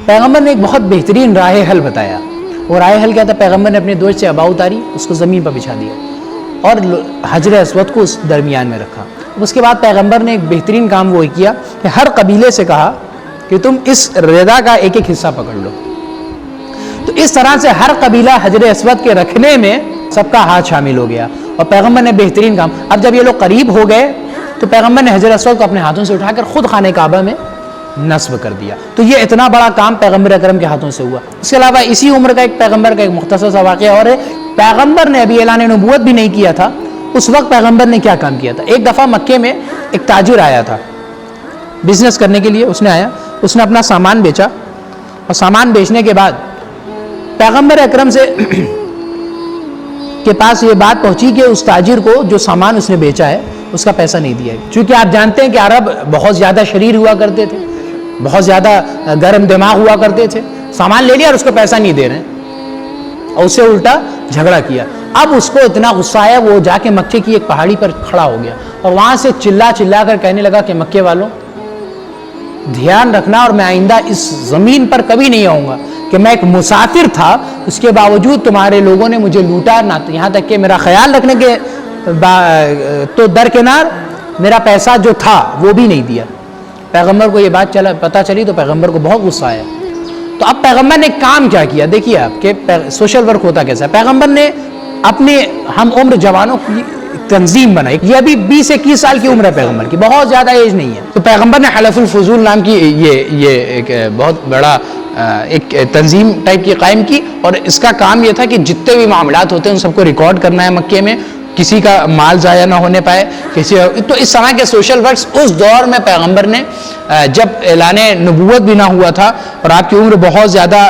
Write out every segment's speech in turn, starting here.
پیغمبر نے ایک بہت بہترین راہ حل بتایا. وہ راہ حل کیا تھا؟ پیغمبر نے اپنے دوست سے ابا اتاری, اس کو زمین پر بچھا دیا اور حجر اسود کو اس درمیان میں رکھا. اس کے بعد پیغمبر نے ایک بہترین کام وہ کیا کہ ہر قبیلے سے کہا کہ تم اس رضا کا ایک ایک حصہ پکڑ لو. تو اس طرح سے ہر قبیلہ حجر اسود کے رکھنے میں سب کا ہاتھ شامل ہو گیا, اور پیغمبر نے بہترین کام. اب جب یہ لوگ قریب ہو گئے تو پیغمبر نے حجر اسود کو اپنے ہاتھوں سے اٹھا کر خود خانہ کعبہ میں نصب کر دیا. تو یہ اتنا بڑا کام پیغمبر اکرم کے ہاتھوں سے ہوا. اس کے علاوہ اسی عمر کا ایک پیغمبر کا ایک مختصر سا واقعہ اور ہے. پیغمبر نے ابھی اعلان نبوت بھی نہیں کیا تھا, اس وقت پیغمبر نے کیا کام کیا تھا. ایک دفعہ مکے میں ایک تاجر آیا تھا بزنس کرنے کے لیے. اس نے اپنا سامان بیچا, اور سامان بیچنے کے بعد پیغمبر اکرم سے کے پاس یہ بات پہنچی کہ اس تاجر کو جو سامان اس نے بیچا ہے اس کا پیسہ نہیں دیا ہے. چونکہ آپ جانتے ہیں کہ عرب بہت زیادہ شریر ہوا کرتے تھے, بہت زیادہ گرم دماغ ہوا کرتے تھے. سامان لے لیا اور اس کو پیسہ نہیں دے رہے ہیں, اور اسے الٹا جھگڑا کیا. اب اس کو اتنا غصہ آیا, وہ جا کے مکے کی ایک پہاڑی پر کھڑا ہو گیا اور وہاں سے چلا کر کہنے لگا کہ مکے والوں دھیان رکھنا, اور میں آئندہ اس زمین پر کبھی نہیں آؤں گا کہ میں ایک مسافر تھا, اس کے باوجود تمہارے لوگوں نے مجھے لوٹا, نہ یہاں تک کہ میرا خیال رکھنے کے تو درکنار میرا پیسہ جو تھا وہ بھی نہیں دیا. پیغمبر کو یہ بات پتہ چلی تو پیغمبر کو بہت غصہ آیا. تو اب پیغمبر نے کام کیا کیا دیکھیے آپ کہ سوشل ورک ہوتا کیسا ہے. پیغمبر نے اپنے ہم عمر جوانوں کی تنظیم بنائی. یہ ابھی 20-21 سال کی عمر ہے پیغمبر کی, بہت زیادہ ایج نہیں ہے. تو پیغمبر نے حلف الفضول نام کی یہ ایک بہت بڑا ایک تنظیم ٹائپ کی قائم کی, اور اس کا کام یہ تھا کہ جتنے بھی معاملات ہوتے ہیں ان سب کو ریکارڈ کرنا ہے مکے میں, کسی کا مال ضائع نہ ہونے پائے تو اس طرح کے سوشل ورکس اس دور میں پیغمبر نے, جب اعلان نبوت بھی نہ ہوا تھا اور آپ کی عمر بہت زیادہ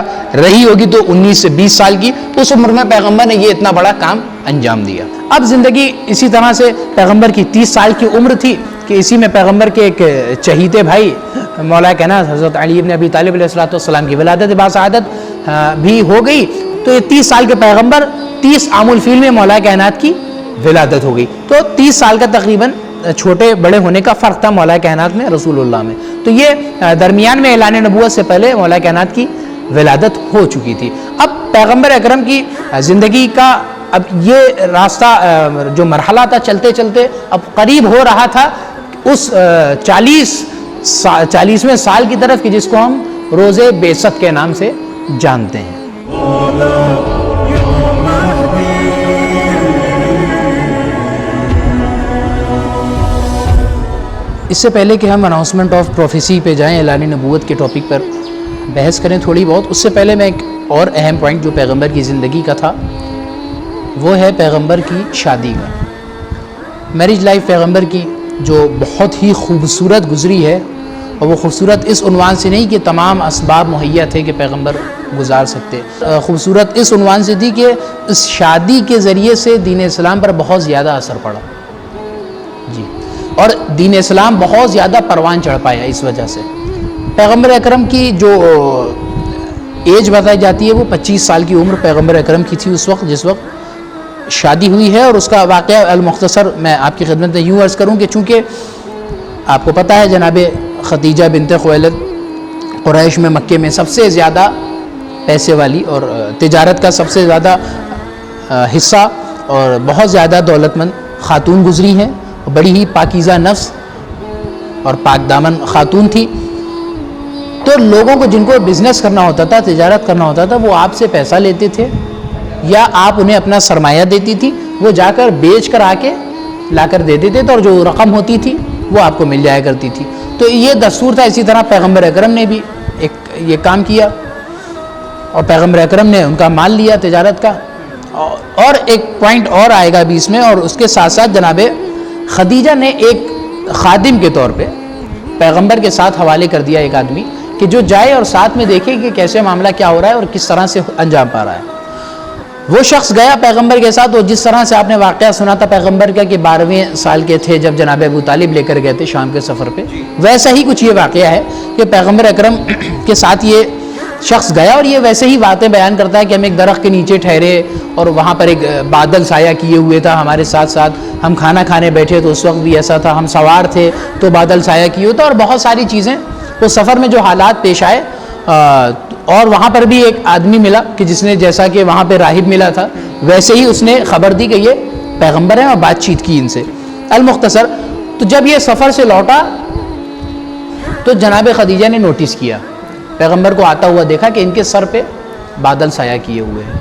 رہی ہوگی تو 19 سے 20 سال کی, تو اس عمر میں پیغمبر نے یہ اتنا بڑا کام انجام دیا. اب زندگی اسی طرح سے پیغمبر کی 30 سال کی عمر تھی کہ اسی میں پیغمبر کے ایک چہیتے بھائی مولا کائنات حضرت علی ابن ابی طالب علیہ السلام کی ولادت باسعادت بھی ہو گئی. تو یہ 30 سال کے پیغمبر 30 عام الفیل میں مولا کائنات کی ولادت ہو گئی. تو 30 سال کا تقریباً چھوٹے بڑے ہونے کا فرق تھا مولا کائنات میں رسول اللہ میں. تو یہ درمیان میں اعلان نبوت سے پہلے مولا کائنات کی ولادت ہو چکی تھی. اب پیغمبر اکرم کی زندگی کا اب یہ راستہ جو مرحلہ تھا چلتے چلتے اب قریب ہو رہا تھا اس 40ویں سال کی طرف, کہ جس کو ہم روز بعثت کے نام سے جانتے ہیں. اس سے پہلے کہ ہم اناؤنسمنٹ آف پروفیسی پہ جائیں, اعلان نبوت کے ٹاپک پر بحث کریں تھوڑی بہت, اس سے پہلے میں ایک اور اہم پوائنٹ جو پیغمبر کی زندگی کا تھا وہ ہے پیغمبر کی شادی کا. میرج لائف پیغمبر کی جو بہت ہی خوبصورت گزری ہے, اور وہ خوبصورت اس عنوان سے نہیں کہ تمام اسباب مہیا تھے کہ پیغمبر گزار سکتے, خوبصورت اس عنوان سے تھی کہ اس شادی کے ذریعے سے دین اسلام پر بہت زیادہ اثر پڑا جی, اور دین اسلام بہت زیادہ پروان چڑھ پایا. اس وجہ سے پیغمبر اکرم کی جو ایج بتائی جاتی ہے وہ 25 سال کی عمر پیغمبر اکرم کی تھی اس وقت جس وقت شادی ہوئی ہے. اور اس کا واقعہ المختصر میں آپ کی خدمت میں یوں عرض کروں کہ چونکہ آپ کو پتہ ہے جناب خدیجہ بنت خویلد قریش میں مکے میں سب سے زیادہ پیسے والی اور تجارت کا سب سے زیادہ حصہ اور بہت زیادہ دولت مند خاتون گزری ہیں, بڑی ہی پاکیزہ نفس اور پاک دامن خاتون تھی. تو لوگوں کو جن کو بزنس کرنا ہوتا تھا, تجارت کرنا ہوتا تھا, وہ آپ سے پیسہ لیتے تھے یا آپ انہیں اپنا سرمایہ دیتی تھی, وہ جا کر بیچ کر آ کے لا کر دے دیتے تھے, اور جو رقم ہوتی تھی وہ آپ کو مل جایا کرتی تھی. تو یہ دستور تھا. اسی طرح پیغمبر اکرم نے بھی یہ کام کیا, اور پیغمبر اکرم نے ان کا مال لیا تجارت کا. اور ایک پوائنٹ اور آئے گا ابھی اس میں, اور اس کے ساتھ ساتھ جناب خدیجہ نے ایک خادم کے طور پہ پیغمبر کے ساتھ حوالے کر دیا ایک آدمی کہ جو جائے اور ساتھ میں دیکھے کہ کیسے معاملہ کیا ہو رہا ہے اور کس طرح سے انجام پا رہا ہے. وہ شخص گیا پیغمبر کے ساتھ, اور جس طرح سے آپ نے واقعہ سنا تھا پیغمبر کا کہ 12ویں سال کے تھے جب جناب ابو طالب لے کر گئے تھے شام کے سفر پہ, ویسا ہی کچھ یہ واقعہ ہے کہ پیغمبر اکرم کے ساتھ یہ شخص گیا, اور یہ ویسے ہی باتیں بیان کرتا ہے کہ ہم ایک درخت کے نیچے ٹھہرے اور وہاں پر ایک بادل سایہ کیے ہوئے تھا ہمارے ساتھ ساتھ, ہم کھانا کھانے بیٹھے تو اس وقت بھی ایسا تھا, ہم سوار تھے تو بادل سایہ کیے ہوئے تھا, اور بہت ساری چیزیں وہ سفر میں جو حالات پیش آئے اور وہاں پر بھی ایک آدمی ملا کہ جس نے جیسا کہ وہاں پہ راہب ملا تھا ویسے ہی اس نے خبر دی کہ یہ پیغمبر ہیں اور بات چیت کی ان سے. المختصر تو جب یہ سفر سے لوٹا تو جناب خدیجہ نے نوٹس کیا, پیغمبر کو آتا ہوا دیکھا کہ ان کے سر پہ بادل سایہ کیے ہوئے ہیں.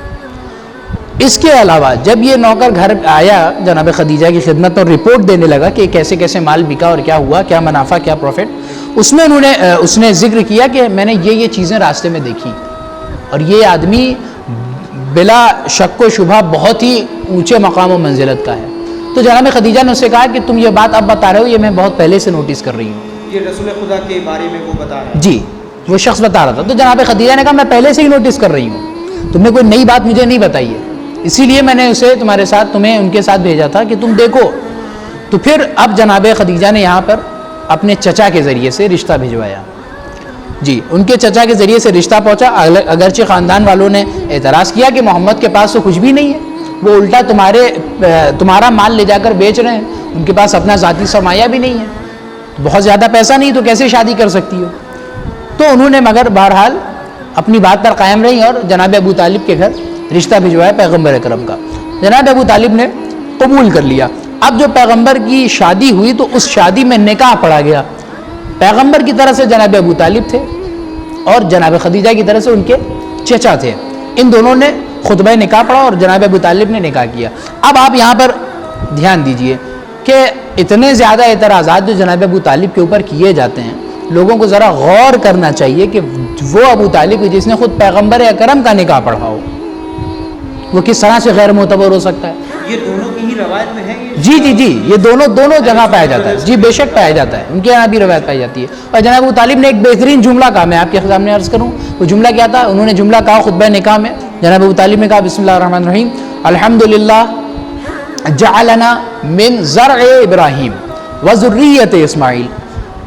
اس کے علاوہ جب یہ نوکر گھر آیا جناب خدیجہ کی خدمت اور رپورٹ دینے لگا کہ کیسے کیسے مال بکا اور کیا ہوا, کیا منافع, کیا پروفٹ, اس نے ذکر کیا کہ میں نے یہ چیزیں راستے میں دیکھی اور یہ آدمی بلا شک و شبہ بہت ہی اونچے مقام و منزلت کا ہے. تو جناب خدیجہ نے اس سے کہا کہ تم یہ بات اب بتا رہے ہو, یہ میں بہت پہلے سے نوٹس کر رہی ہوں. یہ رسول خدا کے بارے میں وہ بتا رہا ہے؟ جی, وہ شخص بتا رہا تھا. تو جناب خدیجہ نے کہا میں پہلے سے ہی نوٹس کر رہی ہوں, تم نے کوئی نئی بات مجھے نہیں بتائی ہے, اسی لیے میں نے اسے تمہیں ان کے ساتھ بھیجا تھا کہ تم دیکھو. تو پھر اب جناب خدیجہ نے یہاں پر اپنے چچا کے ذریعے سے رشتہ بھجوایا. جی, ان کے چچا کے ذریعے سے رشتہ پہنچا. اگرچہ خاندان والوں نے اعتراض کیا کہ محمد کے پاس تو کچھ بھی نہیں ہے, وہ الٹا تمہارا مال لے جا کر بیچ رہے ہیں, ان کے پاس اپنا ذاتی سرمایہ بھی نہیں ہے, بہت زیادہ پیسہ نہیں تو کیسے شادی کر سکتی ہو. تو انہوں نے مگر بہرحال اپنی بات پر قائم رہی اور جناب ابو طالب کے گھر رشتہ بھجوایا پیغمبر اکرم کا. جناب ابو طالب نے قبول کر لیا. اب جو پیغمبر کی شادی ہوئی تو اس شادی میں نکاح پڑھا گیا. پیغمبر کی طرف سے جناب ابو طالب تھے اور جناب خدیجہ کی طرف سے ان کے چچا تھے. ان دونوں نے خطبہ نکاح پڑھا اور جناب ابو طالب نے نکاح کیا. اب آپ یہاں پر دھیان دیجئے کہ اتنے زیادہ اعتراضات جو جناب ابو طالب کے اوپر کیے جاتے ہیں, لوگوں کو ذرا غور کرنا چاہیے کہ وہ ابو طالب جس نے خود پیغمبر اکرم کا نکاح پڑھا ہو, وہ کس طرح سے غیر معتبر ہو سکتا ہے؟ یہ دونوں کی ہی روایت میں ہے. جی جی جی, یہ دونوں جگہ پایا جاتا ہے. جی بے شک پایا جاتا ہے, ان کے یہاں بھی روایت پائی جاتی ہے. اور جناب ابو طالب نے ایک بہترین جملہ کہا, میں آپ کے سامنے عرض کروں وہ جملہ کیا تھا. انہوں نے جملہ کہا خطبہ نکاح میں, جناب ابو طالب نے کہا بسم اللہ الرحمن الرحیم الحمدللہ جعلنا من زرع ابراہیم وذریت اسماعیل.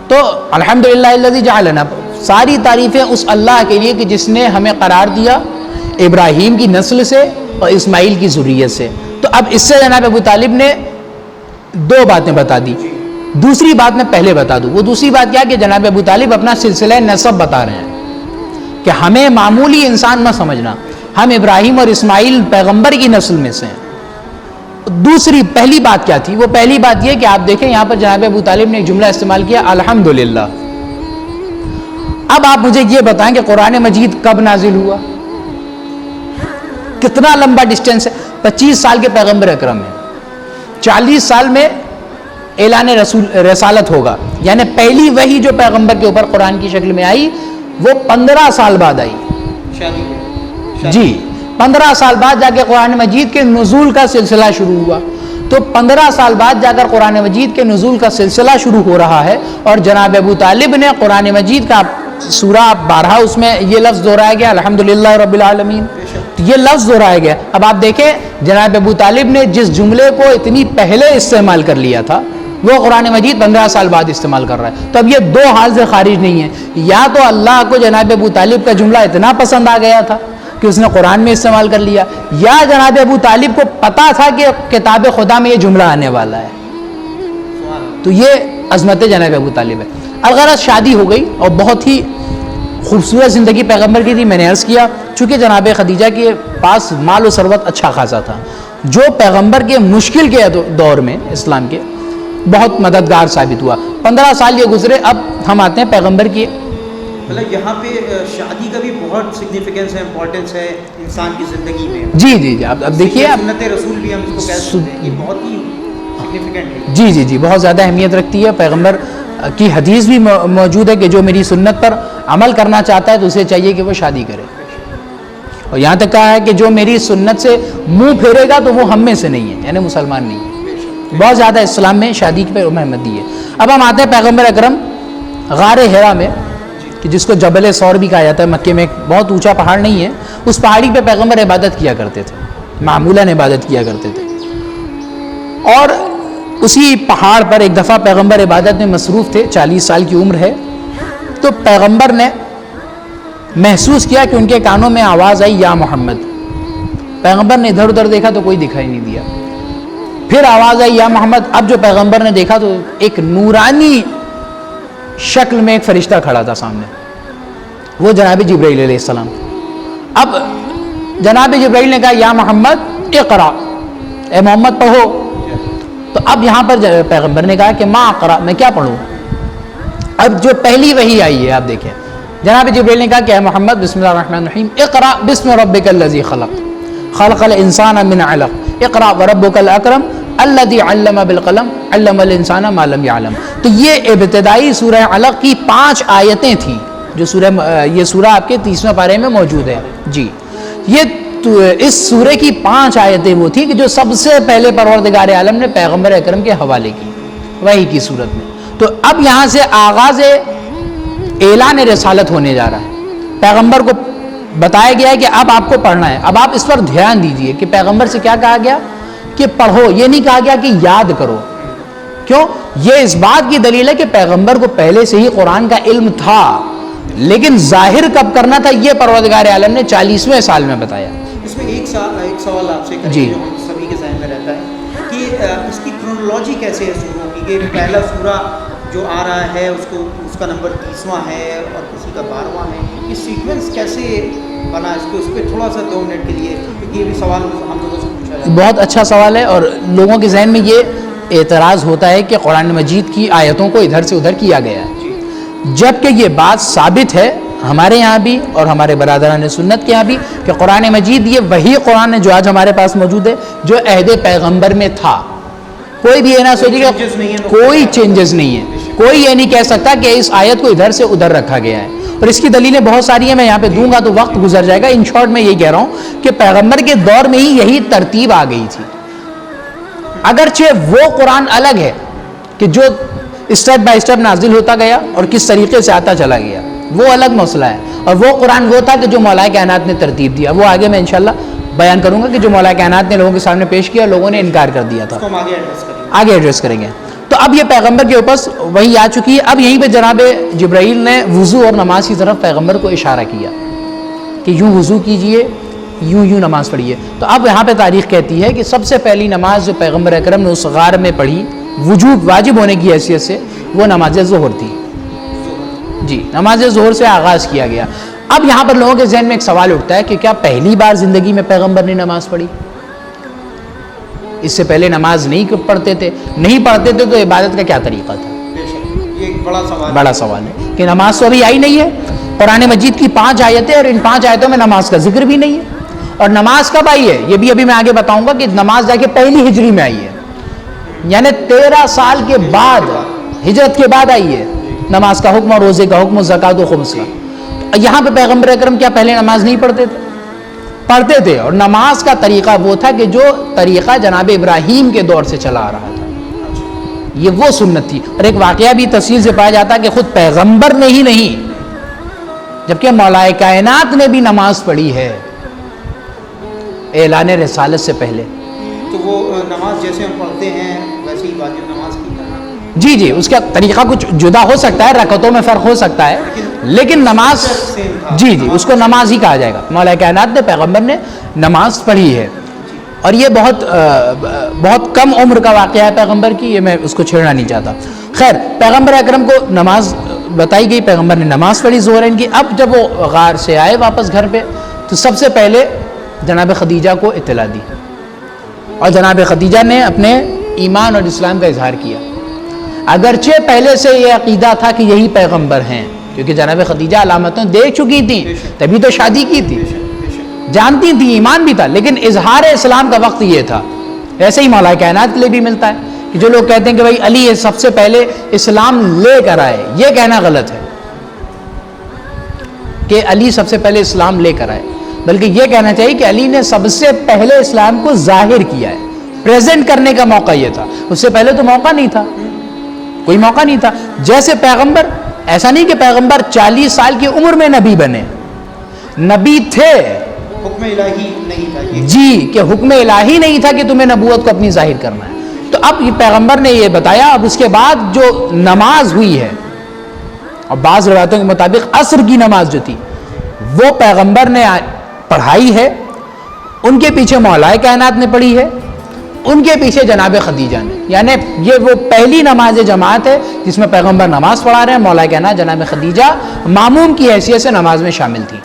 تو الحمدللہ الذی جعلنا, ساری تعریفیں اس اللہ کے لیے کہ جس نے ہمیں قرار دیا ابراہیم کی نسل سے اور اسماعیل کی ذریت سے. تو اب اس سے جناب ابو طالب نے دو باتیں بتا دی. دوسری بات میں پہلے بتا دوں, وہ دوسری بات کیا کہ جناب ابو طالب اپنا سلسلہ نسب بتا رہے ہیں کہ ہمیں معمولی انسان نہ سمجھنا, ہم ابراہیم اور اسماعیل پیغمبر کی نسل میں سے ہیں. دوسری پہلی بات کیا تھی؟ وہ پہلی بات یہ کہ آپ دیکھیں یہاں پر جناب ابو طالب نے ایک جملہ استعمال کیا الحمدللہ. اب آپ مجھے یہ بتائیں کہ قرآن مجید کب نازل ہوا, کتنا لمبا ڈسٹینس ہے؟ 25 سال کے پیغمبر اکرم ہیں, 40 سال میں اعلان رسالت ہوگا, یعنی پہلی وحی جو پیغمبر کے اوپر قرآن کی شکل میں آئی وہ 15 سال بعد آئی. جی 15 سال بعد جا کے قرآن مجید کے نزول کا سلسلہ شروع ہوا. تو 15 سال بعد جا کر قرآن مجید کے نزول کا سلسلہ شروع ہو رہا ہے, اور جناب ابو طالب نے قرآن مجید کا سورہ 12 اس میں یہ لفظ دہرایا گیا الحمدللہ رب العالمین, یہ لفظ دہرایا گیا. اب آپ دیکھیں جناب ابو طالب نے جس جملے کو اتنی پہلے استعمال کر لیا تھا وہ قرآن مجید 15 سال بعد استعمال کر رہا ہے. تو اب یہ دو حال سے خارج نہیں ہے, یا تو اللہ کو جناب ابو طالب کا جملہ اتنا پسند آ گیا تھا کہ اس نے قرآن میں استعمال کر لیا, یا جناب ابو طالب کو پتا تھا کہ کتاب خدا میں یہ جملہ آنے والا ہے. تو یہ عظمت جناب ابو طالب ہے. الغرض شادی ہو گئی اور بہت ہی خوبصورت زندگی پیغمبر کی تھی. میں نے عرض کیا چونکہ جناب خدیجہ کے پاس مال و ثروت اچھا خاصا تھا, جو پیغمبر کے مشکل کے دور میں اسلام کے بہت مددگار ثابت ہوا. 15 سال یہ گزرے. اب ہم آتے ہیں پیغمبر کی, مطلب یہاں پہ شادی کا بھی بہت سگنیفیکنس ہے, امپورٹنس ہے انسان کی زندگی میں. جی جی جی, اب دیکھیے سنت رسول بھی ہم اس کو کہہ سکتے ہیں, یہ بہت ہی سگنیفیکنٹ ہے. جی جی جی, بہت زیادہ اہمیت رکھتی ہے. پیغمبر کی حدیث بھی موجود ہے کہ جو میری سنت پر عمل کرنا چاہتا ہے تو اسے چاہیے کہ وہ شادی کرے. اور یہاں تک کہا ہے کہ جو میری سنت سے منہ پھیرے گا تو وہ ہم میں سے نہیں ہے, یعنی مسلمان نہیں ہے. بہت زیادہ اسلام میں شادی پہ اہمیت دی ہے. اب ہم آتے ہیں پیغمبر اکرم غار حرا میں, کہ جس کو جبل ثور بھی کہا جاتا ہے. مکے میں ایک بہت اونچا پہاڑ نہیں ہے, اس پہاڑی پہ پیغمبر عبادت کیا کرتے تھے, معمولاً عبادت کیا کرتے تھے. اور اسی پہاڑ پر ایک دفعہ پیغمبر عبادت میں مصروف تھے, 40 سال کی عمر ہے. تو پیغمبر نے محسوس کیا کہ ان کے کانوں میں آواز آئی یا محمد. پیغمبر نے ادھر ادھر دیکھا تو کوئی دکھائی نہیں دیا. پھر آواز آئی یا محمد. اب جو پیغمبر نے دیکھا تو ایک نورانی شکل میں ایک فرشتہ کھڑا تھا سامنے. وہ جناب جبرائیل علیہ السلام. اب جناب جبرائیل نے کہا یا محمد اقرا، اے محمد پڑھو. تو اب یہاں پر پیغمبر نے کہا کہ ما اقرا، میں کیا پڑھوں. اب جو پہلی وحی آئی ہے آپ دیکھیں، جناب جبرائیل نے کہا کہ اے محمد بسم اللہ الرحمن الرحیم اقرا بسم ربک الذی خلق خلق الانسان من علق اقرا وربک الاکرم الذی علم بالقلم علم الانسان ما لم یعلم. تو یہ ابتدائی سورہ علق کی 5 آیتیں تھیں جو یہ سورہ آپ کے 30ویں پارے میں موجود ہے. جی یہ اس سورہ کی 5 آیتیں وہ تھیں کہ جو سب سے پہلے پروردگار عالم نے پیغمبر اکرم کے حوالے کی وحی کی صورت میں. تو اب یہاں سے آغاز اعلان رسالت ہونے جا رہا ہے. پیغمبر کو بتایا گیا ہے کہ اب آپ کو پڑھنا ہے. اب آپ اس پر دھیان دیجئے کہ پیغمبر سے کیا کہا گیا کہ پڑھو، یہ نہیں کہا گیا کہ یاد کرو. کیوں؟ یہ اس بات کی دلیل ہے کہ پیغمبر کو پہلے سے ہی قرآن کا علم تھا، لیکن ظاہر کب کرنا تھا یہ پروردگار عالم نے 40ویں سال میں بتایا. اس میں ایک سوال آپ سے کریں جی. جو ہم سبھی کے ذہن میں رہتا ہے کہ اس کی کرونالوجی کیسے ہے سوروں کی، کہ پہلا سورہ جو آ رہا ہے اس کا نمبر 30واں ہے اور کسی کا 12واں ہے، یہ سیکوینس کیسے بنا؟ اس پہ تھوڑا سا 2 منٹ کے لیے، کیونکہ یہ بھی سوال ہم لوگوں سے پوچھا جاتا ہے. بہت اچھا سوال ہے، اور لوگوں کے ذہن میں یہ اعتراض ہوتا ہے کہ قرآن مجید کی آیتوں کو ادھر سے ادھر کیا گیا ہے، جبکہ یہ بات ثابت ہے ہمارے یہاں بھی اور ہمارے برادران سنت کے یہاں بھی کہ قرآن مجید یہ وہی قرآن ہے جو آج ہمارے پاس موجود ہے جو عہد پیغمبر میں تھا. کوئی بھی یہ نہ سوچے کہ کوئی چینجز نہیں ہے. کوئی یہ نہیں کہہ سکتا کہ اس آیت کو ادھر سے ادھر رکھا گیا ہے، اور اس کی دلیلیں بہت ساری ہیں. میں یہاں پہ دوں گا تو وقت گزر جائے گا. ان شارٹ میں یہی کہہ رہا ہوں کہ پیغمبر کے دور میں ہی یہی ترتیب آ گئی تھی. اگرچہ وہ قرآن الگ ہے کہ جو اسٹیپ بائی اسٹیپ نازل ہوتا گیا اور کس طریقے سے آتا چلا گیا، وہ الگ مسئلہ ہے. اور وہ قرآن وہ تھا کہ جو مولا کائنات نے ترتیب دیا. وہ آگے میں انشاءاللہ بیان کروں گا کہ جو مولا کائنات نے لوگوں کے سامنے پیش کیا، لوگوں نے انکار کر دیا تھا. آگے ایڈریس کریں گے. تو اب یہ پیغمبر کے اوپر وہی آ چکی ہے. اب یہیں پہ جناب جبرائیل نے وضو اور نماز کی طرف پیغمبر کو اشارہ کیا کہ یوں وضو کیجئے، یوں نماز پڑھیے. تو اب یہاں پہ تاریخ کہتی ہے کہ سب سے پہلی نماز جو پیغمبر اکرم نے اس غار میں پڑھی وجوب واجب ہونے کی حیثیت سے، وہ نماز ظہر تھی. جی، نماز ظہر سے آغاز کیا گیا. اب یہاں پر لوگوں کے ذہن میں ایک سوال اٹھتا ہے کہ کیا پہلی بار زندگی میں پیغمبر نے نماز پڑھی؟ اس سے پہلے نماز نہیں پڑھتے تھے تو عبادت کا کیا طریقہ تھا؟ یہ ایک بڑا سوال ہے کہ نماز تو ابھی آئی نہیں ہے. قرآن مجید کی 5 آیتیں اور ان 5 آیتوں میں نماز کا ذکر بھی نہیں ہے. اور نماز کب آئی ہے یہ بھی ابھی میں آگے بتاؤں گا کہ نماز جا کے پہلی ہجری میں آئی ہے، یعنی 13 سال کے بعد، ہجرت کے بعد آئی ہے نماز کا حکم اور روزے کا حکم، زکوٰۃ و خمس کا. یہاں پہ پیغمبر اکرم کیا پہلے نماز نہیں پڑھتے تھے؟ اور نماز کا طریقہ وہ تھا کہ جو طریقہ جناب ابراہیم کے دور سے چلا آ رہا تھا. یہ وہ سنت تھی. اور ایک واقعہ بھی تفصیل سے پایا جاتا ہے کہ خود پیغمبر نے ہی نہیں جبکہ مولا کائنات نے بھی نماز پڑھی ہے اعلان رسالت سے پہلے. تو وہ نماز جیسے ہم پڑھتے ہیں ویسے ہی واجب نماز کی طرح. جی، اس کا طریقہ کچھ جدا ہو سکتا ہے، رکعتوں میں فرق ہو سکتا ہے، لیکن نماز جی اس کو نماز ہی کہا جائے گا. مولا کائنات نے، پیغمبر نے نماز پڑھی ہے. اور یہ بہت کم عمر کا واقعہ ہے پیغمبر کی، یہ میں اس کو چھیڑنا نہیں چاہتا. خیر، پیغمبر اکرم کو نماز بتائی گئی، پیغمبر نے نماز پڑھی ظہرین کی. اب جب وہ غار سے آئے واپس گھر پہ تو سب سے پہلے جناب خدیجہ کو اطلاع دی، اور جناب خدیجہ نے اپنے ایمان اور اسلام کا اظہار کیا. اگرچہ پہلے سے یہ عقیدہ تھا کہ یہی پیغمبر ہیں، کیونکہ جناب خدیجہ علامتیں دیکھ چکی تھیں، تبھی تو شادی کی تھی، جانتی تھی، ایمان بھی تھا، لیکن اظہار اسلام کا وقت یہ تھا. ایسے ہی مولا کائنات کے لیے بھی ملتا ہے کہ جو لوگ کہتے ہیں کہ بھائی علی سب سے پہلے اسلام لے کر آئے، یہ کہنا غلط ہے کہ علی سب سے پہلے اسلام لے کر آئے، بلکہ یہ کہنا چاہیے کہ علی نے سب سے پہلے اسلام کو ظاہر کیا ہے. پریزنٹ کرنے کا موقع یہ تھا، اس سے پہلے تو موقع نہیں تھا، کوئی موقع نہیں تھا. جیسے پیغمبر، ایسا نہیں کہ پیغمبر 40 سال کی عمر میں نبی بنے، نبی تھے، حکم الہی نہیں تھا یہ. جی، کہ حکم الہی نہیں تھا کہ تمہیں نبوت کو اپنی ظاہر کرنا ہے. تو اب یہ پیغمبر نے یہ بتایا. اب اس کے بعد جو نماز ہوئی ہے، اور بعض روایتوں کے مطابق عصر کی نماز جو تھی وہ پیغمبر نے پڑھائی ہے، ان کے پیچھے مولا کائنات نے پڑھی ہے، ان کے پیچھے جناب خدیجہ نے، یعنی یہ وہ پہلی نماز جماعت ہے جس میں پیغمبر نماز پڑھا رہے ہیں، مولا کہنا جناب خدیجہ ماموم کی حیثیت سے نماز میں شامل تھی.